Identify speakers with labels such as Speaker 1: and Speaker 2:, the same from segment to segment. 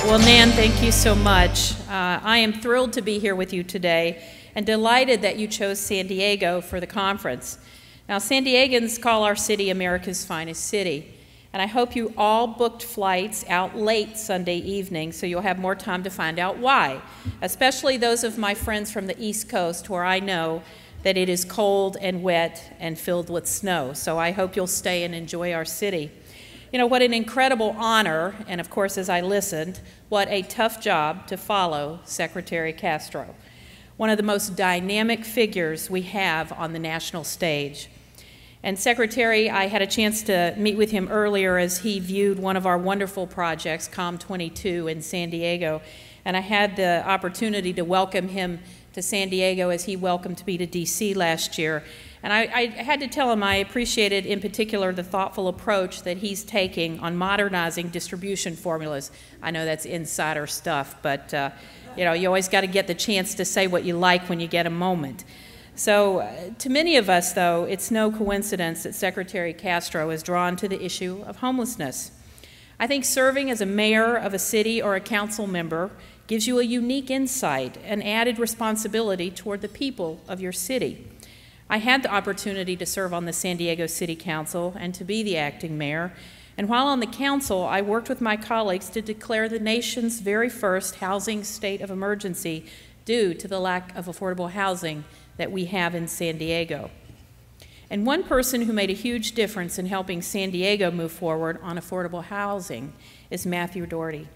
Speaker 1: Well, Nan, thank you so much. I am thrilled to be here with you today and delighted that you chose San Diego for the conference. Now, San Diegans call our city America's finest city, and I hope you all booked flights out late Sunday evening so you'll have more time to find out why, especially those of my friends from the East Coast where I know that it is cold and wet and filled with snow. So I hope you'll stay and enjoy our city. You know, what an incredible honor, and of course, as I listened, what a tough job to follow Secretary Castro, one of the most dynamic figures we have on the national stage. And Secretary, I had a chance to meet with him earlier as he viewed one of our wonderful projects, COM22 in San Diego, and I had the opportunity to welcome him to San Diego as he welcomed me to DC last year. And I had to tell him I appreciated in particular the thoughtful approach that he's taking on modernizing distribution formulas. I know that's insider stuff, but you know, you always got to get the chance to say what you like when you get a moment. So to many of us, though, it's no coincidence that Secretary Castro is drawn to the issue of homelessness. I think serving as a mayor of a city or a council member gives you a unique insight and added responsibility toward the people of your city. I had the opportunity to serve on the San Diego City Council and to be the acting mayor, and while on the council, I worked with my colleagues to declare the nation's very first housing state of emergency due to the lack of affordable housing that we have in San Diego. And one person who made a huge difference in helping San Diego move forward on affordable housing is Matthew Doherty,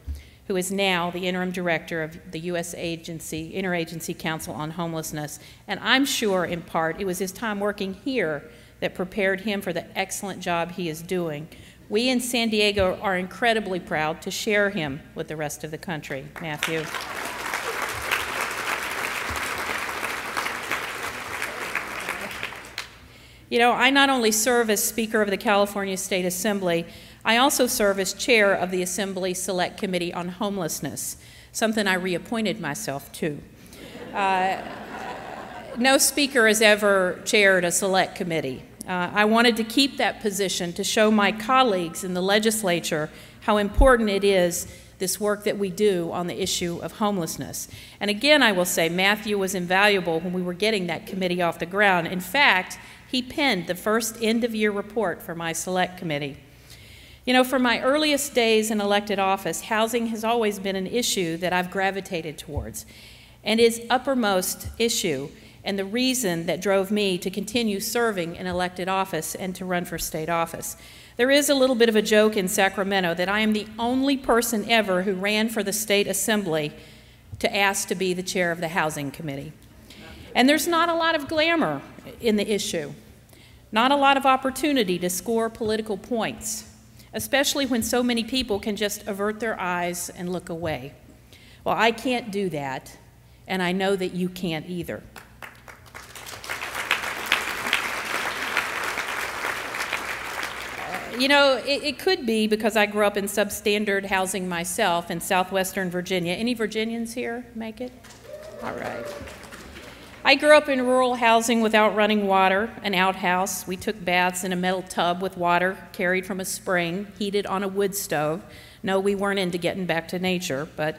Speaker 1: who is now the interim director of the U.S. Interagency Council on Homelessness. And I'm sure, in part, it was his time working here that prepared him for the excellent job he is doing. We in San Diego are incredibly proud to share him with the rest of the country. Matthew. You know, I not only serve as Speaker of the California State Assembly, I also serve as chair of the Assembly Select Committee on Homelessness, something I reappointed myself to. No speaker has ever chaired a select committee. I wanted to keep that position to show my colleagues in the legislature how important it is, this work that we do on the issue of homelessness. And again, I will say, Matthew was invaluable when we were getting that committee off the ground. In fact, he penned the first end-of-year report for my select committee. You know, from my earliest days in elected office, housing has always been an issue that I've gravitated towards, and is uppermost issue and the reason that drove me to continue serving in elected office and to run for state office. There is a little bit of a joke in Sacramento that I am the only person ever who ran for the state assembly to ask to be the chair of the housing committee. And there's not a lot of glamour in the issue, not a lot of opportunity to score political points, especially when so many people can just avert their eyes and look away. Well, I can't do that, and I know that you can't either. You know, it could be because I grew up in substandard housing myself in southwestern Virginia. Any Virginians here make it? All right. I grew up in rural housing without running water, an outhouse. We took baths in a metal tub with water carried from a spring, heated on a wood stove. No, we weren't into getting back to nature, but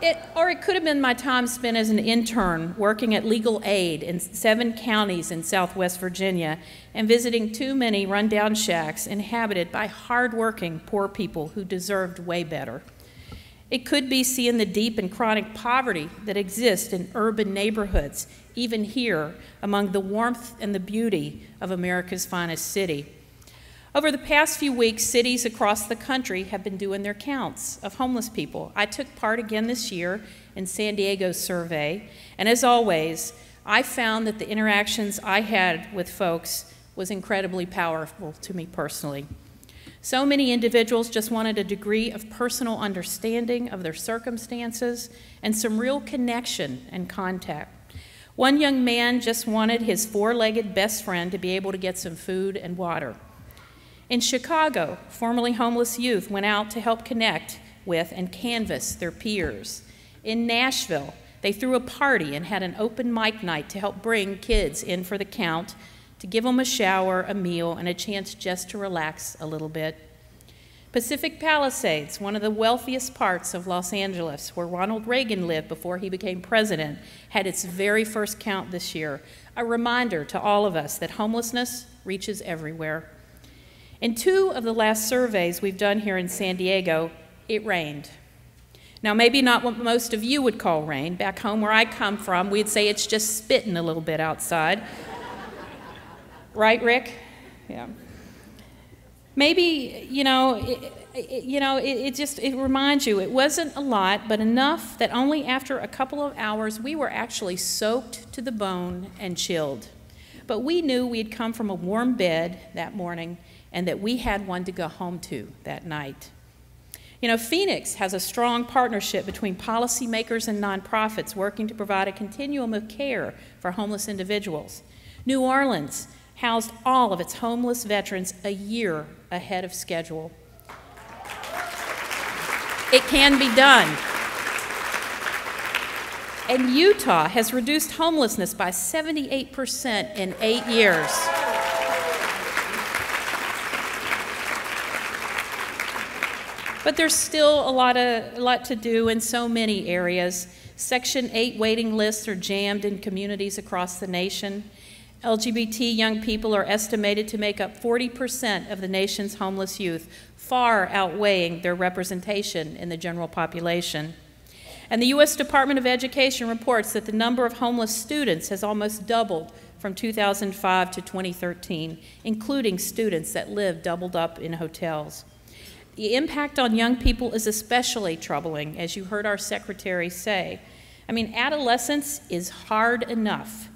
Speaker 1: it could have been my time spent as an intern working at legal aid in 7 counties in southwest Virginia and visiting too many rundown shacks inhabited by hardworking poor people who deserved way better. It could be seeing the deep and chronic poverty that exists in urban neighborhoods, even here, among the warmth and the beauty of America's finest city. Over the past few weeks, cities across the country have been doing their counts of homeless people. I took part again this year in San Diego's survey, and as always, I found that the interactions I had with folks was incredibly powerful to me personally. So many individuals just wanted a degree of personal understanding of their circumstances and some real connection and contact. One young man just wanted his 4-legged best friend to be able to get some food and water. In Chicago, formerly homeless youth went out to help connect with and canvass their peers. In Nashville, they threw a party and had an open mic night to help bring kids in for the count, to give them a shower, a meal, and a chance just to relax a little bit. Pacific Palisades, one of the wealthiest parts of Los Angeles, where Ronald Reagan lived before he became president, had its very first count this year, a reminder to all of us that homelessness reaches everywhere. In 2 of the last surveys we've done here in San Diego, it rained. Now, maybe not what most of you would call rain. Back home where I come from, we'd say it's just spitting a little bit outside. Right, Rick? Yeah. Maybe, it reminds you, it wasn't a lot, but enough that only after a couple of hours we were actually soaked to the bone and chilled. But we knew we'd come from a warm bed that morning and that we had one to go home to that night. Phoenix has a strong partnership between policymakers and nonprofits working to provide a continuum of care for homeless individuals. New Orleans housed all of its homeless veterans a year ahead of schedule. It can be done. And Utah has reduced homelessness by 78% in 8 years. But there's still a lot to do in so many areas. Section 8 waiting lists are jammed in communities across the nation. LGBT young people are estimated to make up 40% of the nation's homeless youth, far outweighing their representation in the general population. And the U.S. Department of Education reports that the number of homeless students has almost doubled from 2005 to 2013, including students that live doubled up in hotels. The impact on young people is especially troubling, as you heard our secretary say. Adolescence is hard enough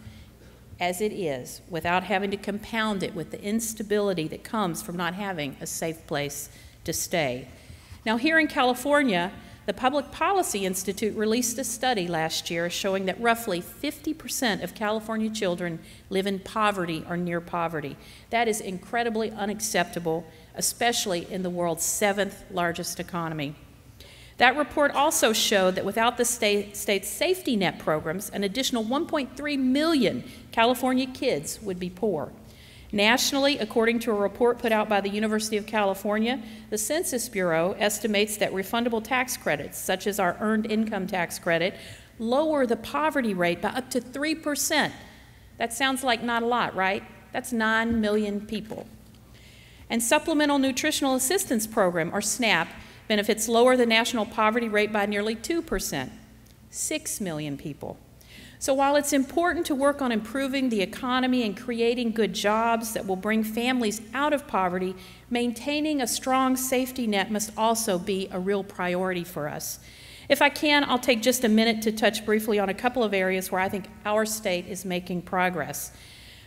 Speaker 1: as it is, without having to compound it with the instability that comes from not having a safe place to stay. Now, here in California, the Public Policy Institute released a study last year showing that roughly 50% of California children live in poverty or near poverty. That is incredibly unacceptable, especially in the world's 7th largest economy. That report also showed that without the state's safety net programs, an additional 1.3 million California kids would be poor. Nationally, according to a report put out by the University of California, the Census Bureau estimates that refundable tax credits, such as our earned income tax credit, lower the poverty rate by up to 3%. That sounds like not a lot, right? That's 9 million people. And Supplemental Nutritional Assistance Program, or SNAP, benefits lower the national poverty rate by nearly 2%, 6 million people. So while it's important to work on improving the economy and creating good jobs that will bring families out of poverty, maintaining a strong safety net must also be a real priority for us. If I can, I'll take just a minute to touch briefly on a couple of areas where I think our state is making progress.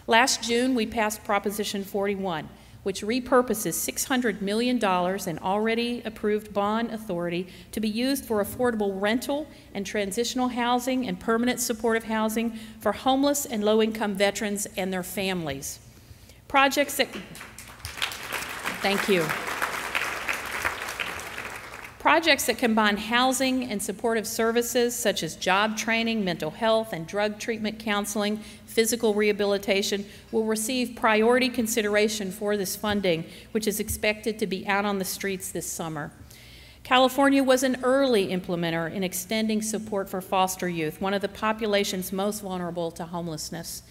Speaker 1: Last June, we passed Proposition 41, which repurposes $600 million in already approved bond authority to be used for affordable rental and transitional housing and permanent supportive housing for homeless and low-income veterans and their families. Projects that combine housing and supportive services such as job training, mental health, and drug treatment counseling, physical rehabilitation will receive priority consideration for this funding, which is expected to be out on the streets this summer. California was an early implementer in extending support for foster youth, one of the population's most vulnerable to homelessness.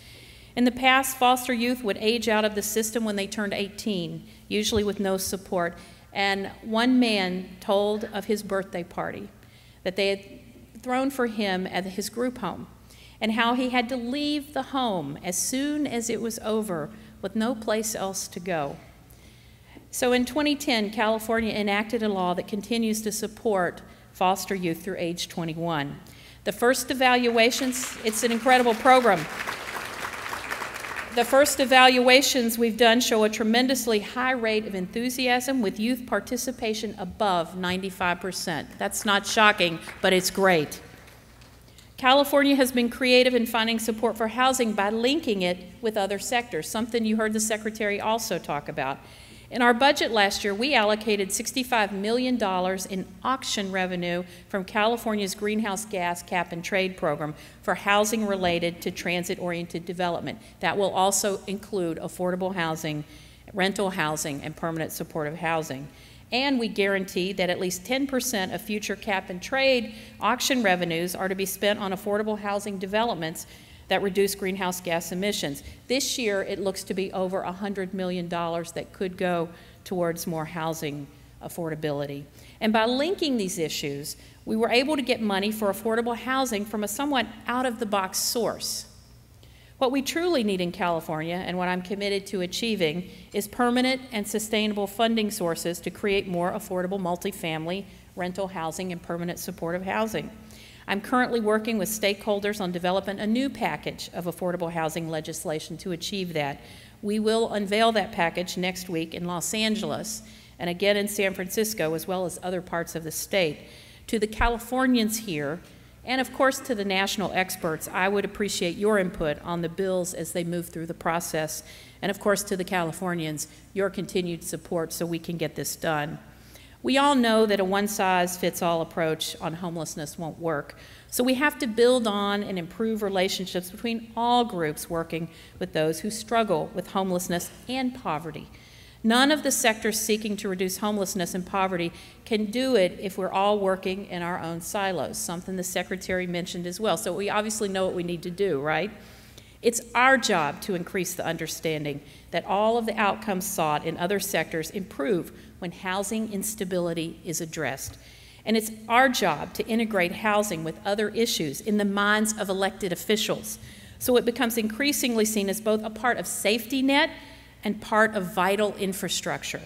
Speaker 1: In the past, foster youth would age out of the system when they turned 18, usually with no support. And one man told of his birthday party that they had thrown for him at his group home, and how he had to leave the home as soon as it was over with no place else to go. So in 2010, California enacted a law that continues to support foster youth through age 21. The first evaluations, it's an incredible program. The first evaluations we've done show a tremendously high rate of enthusiasm with youth participation above 95%. That's not shocking, but it's great. California has been creative in finding support for housing by linking it with other sectors, something you heard the Secretary also talk about. In our budget last year, we allocated $65 million in auction revenue from California's greenhouse gas cap and trade program for housing related to transit-oriented development. That will also include affordable housing, rental housing, and permanent supportive housing. And we guarantee that at least 10% of future cap and trade auction revenues are to be spent on affordable housing developments that reduce greenhouse gas emissions. This year, it looks to be over $100 million that could go towards more housing affordability. And by linking these issues, we were able to get money for affordable housing from a somewhat out-of-the-box source. What we truly need in California, and what I'm committed to achieving, is permanent and sustainable funding sources to create more affordable multifamily, rental housing, and permanent supportive housing. I'm currently working with stakeholders on developing a new package of affordable housing legislation to achieve that. We will unveil that package next week in Los Angeles and again in San Francisco, as well as other parts of the state. To the Californians here, and of course to the national experts, I would appreciate your input on the bills as they move through the process. And of course to the Californians, your continued support so we can get this done. We all know that a one-size-fits-all approach on homelessness won't work. So we have to build on and improve relationships between all groups working with those who struggle with homelessness and poverty. None of the sectors seeking to reduce homelessness and poverty can do it if we're all working in our own silos, something the Secretary mentioned as well. So we obviously know what we need to do, right? It's our job to increase the understanding that all of the outcomes sought in other sectors improve when housing instability is addressed. And it's our job to integrate housing with other issues in the minds of elected officials, so it becomes increasingly seen as both a part of safety net and part of vital infrastructure.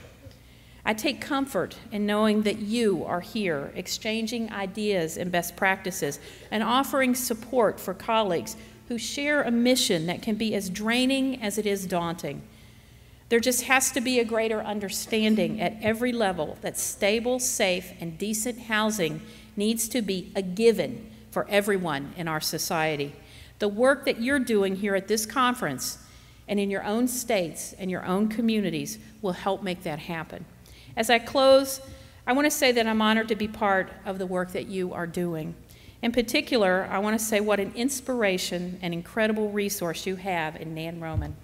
Speaker 1: I take comfort in knowing that you are here exchanging ideas and best practices and offering support for colleagues who share a mission that can be as draining as it is daunting. There just has to be a greater understanding at every level that stable, safe, and decent housing needs to be a given for everyone in our society. The work that you're doing here at this conference and in your own states and your own communities will help make that happen. As I close, I want to say that I'm honored to be part of the work that you are doing. In particular, I want to say what an inspiration and incredible resource you have in Nan Roman.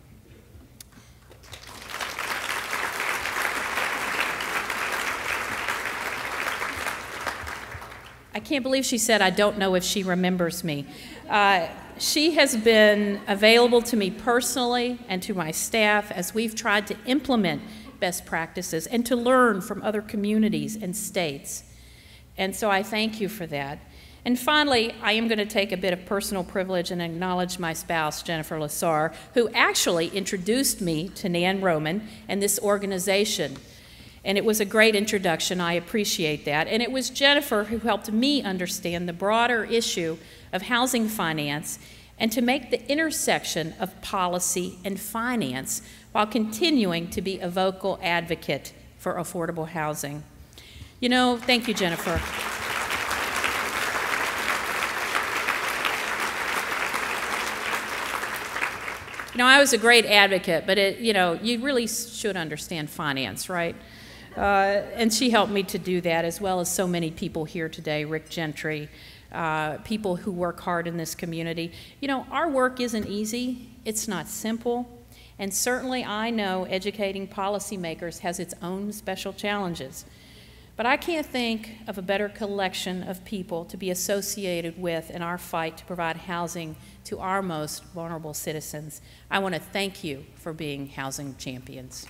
Speaker 1: I can't believe she said, I don't know if she remembers me. She has been available to me personally and to my staff as we've tried to implement best practices and to learn from other communities and states. And so I thank you for that. And finally, I am going to take a bit of personal privilege and acknowledge my spouse, Jennifer Lassar, who actually introduced me to Nan Roman and this organization. And it was a great introduction. I appreciate that. And it was Jennifer who helped me understand the broader issue of housing finance and to make the intersection of policy and finance while continuing to be a vocal advocate for affordable housing. You know, thank you, Jennifer. You know, I was a great advocate, but you really should understand finance, right? And she helped me to do that, as well as so many people here today, Rick Gentry, people who work hard in this community. You know, our work isn't easy, it's not simple, and certainly I know educating policymakers has its own special challenges. But I can't think of a better collection of people to be associated with in our fight to provide housing to our most vulnerable citizens. I want to thank you for being housing champions.